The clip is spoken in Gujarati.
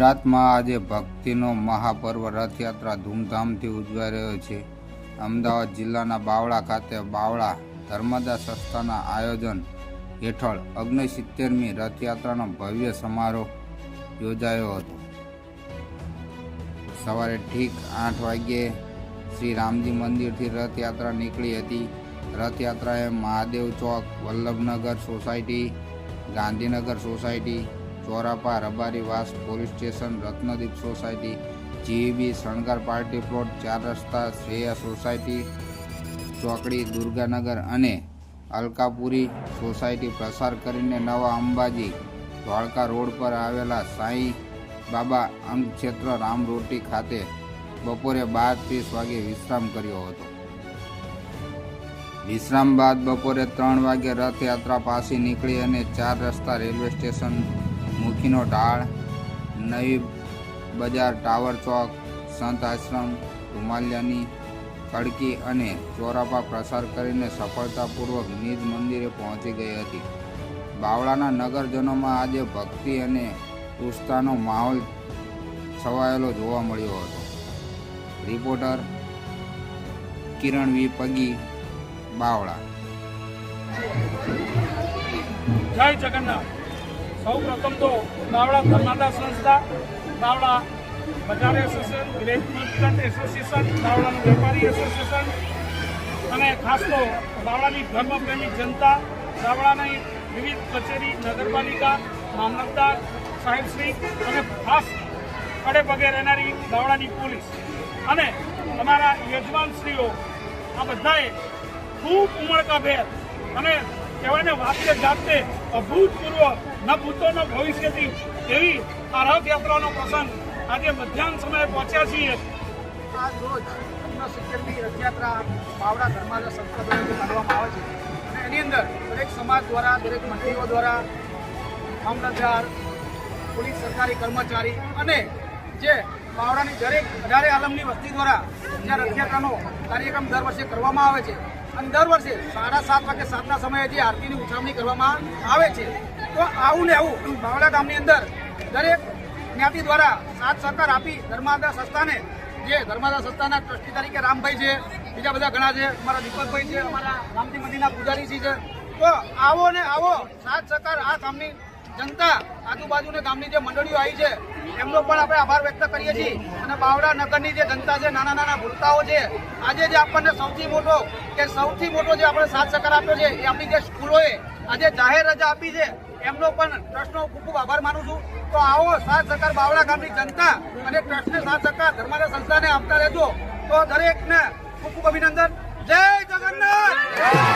ગુજરાતમાં આજે ભક્તિનો મહાપર્વ રથયાત્રા ધૂમધામથી ઉજવાઈ રહ્યો છે. અમદાવાદ જિલ્લાના બાવળા ખાતે બાવળા ધર્મદાસ સંસ્થાના આયોજન હેઠળ 69મી રથયાત્રાનો ભવ્ય સમારોહ યોજાયો હતો. સવારે ઠીક 8 વાગ્યે શ્રી રામજી મંદિરથી રથયાત્રા નીકળી હતી. રથયાત્રાએ મહાદેવ ચોક, Vallabhnagar society, Gandhinagar society, Chorapa, Rabarivas police station, Ratnadeep society, GB, Shangar party plot, 4 રસ્તા, શ્રેયા સોસાયટી, ચોકડી, દુર્ગાનગર અને અલકાપુરી સોસાયટી પ્રસાર કરીને નવા અંબાજી દ્વારકા રોડ પર આવેલા સાંઈ બાબા અંગક્ષેત્ર રામરોટી ખાતે બપોરે 12:30 વાગે વિશ્રામ કર્યો હતો. વિશ્રામ બાદ બપોરે 3 વાગે રથયાત્રા પાછી નીકળી અને 4 રસ્તા રેલવે સ્ટેશન, મુખીનો ઢાળ, નવી બજાર, ટાવર ચોક, સંત આશ્રમ, રૂમાલિયાની કડકી અને ચોરાપા પ્રસાર કરીને સફળતાપૂર્વક નિજ મંદિરે પહોંચી ગઈ હતી. બાવળાના નગરજનોમાં આજે ભક્તિ અને ઉત્સાહનો માહોલ છવાયેલો જોવા મળ્યો હતો. રિપોર્ટર કિરણ વી પગી, બાવળા. જય જગન્નાથ. સૌ પ્રથમ તો બાવળા ધર્મદાસ સંસ્થા, બાવળા બજાર એસોસિએશન, વિલેજ મર્ચન્ટ એસોસિએશન, બાવળાનું વેપારી એસોસિએશન અને ખાસ તો બાવળાની ધર્મપ્રેમી જનતા, બાવળાની વિવિધ કચેરી, નગરપાલિકા, મામલતદાર સાહેબશ્રી અને ખાસ ખડે પગે રહેનારી બાવળાની પોલીસ અને અમારા યજમાનશ્રીઓ, આ બધાએ ખૂબ ઉમળકાભેર અને કહેવાય ને વાતે જાતે અભૂતપૂર્વ ન ભૂતો ન ભવિષ્યથી એવી આ રથયાત્રાનો પ્રસંગ આજે મધ્યાહન સમયે પહોંચ્યા છીએ. આજ રોજ 69મી રથયાત્રા બાવળા ધર્મદાસ સંસ્થા દ્વારા કાઢવામાં આવે છે અને એની અંદર દરેક સમાજ દ્વારા, દરેક મંડળીઓ દ્વારા, મામલતદાર, પોલીસ, સરકારી કર્મચારી અને જે બાવળાની દરેક 18 આલમની વસ્તી દ્વારા જે રથયાત્રાનો કાર્યક્રમ દર વર્ષે કરવામાં આવે છે અને દર વર્ષે 7:30 વાગે સાંજના સમયે જે આરતીની ઉજવણી કરવામાં આવે છે. તો આવું ને આવું બાવળા ગામની અંદર દરેક જ્ઞાતિ દ્વારા સાથ સહકાર આપી ધર્મદાસ સંસ્થાને, જે ધર્મદાસ સંસ્થાના ટ્રસ્ટી તરીકે રામભાઈ છે, બીજા બધા ઘણા છે, અમારા દીપકભાઈ છે, અમારા રામજી મંદિરના પૂજારીજી છે. તો આવો ને આવો સાથ સહકાર આ ગામની જનતા, આજુબાજુની ગામની જે મંડળીઓ આવી છે એમનો પણ આપણે આભાર વ્યક્ત કરીએ છીએ. અને બાવળા નગરની જે જનતા છે, નાના નાના ભૂલકાઓ છે, આજે જે આપણને સૌથી મોટો જે આપણે સાથ સહકાર આપ્યો છે એ આપણી જે સ્કૂલોએ આજે જાહેર રજા આપી છે એમનો પણ ટ્રસ્ટનો ખૂબ ખૂબ આભાર માનું છું. તો આવો સાથ સહકાર બાવળા ગામની જનતા અને ટ્રસ્ટને સાથ સહકાર ધર્મદાસ સંસ્થાને આપતા રહેજો. તો દરેકને ખૂબ ખૂબ અભિનંદન. જય જગન્નાથ.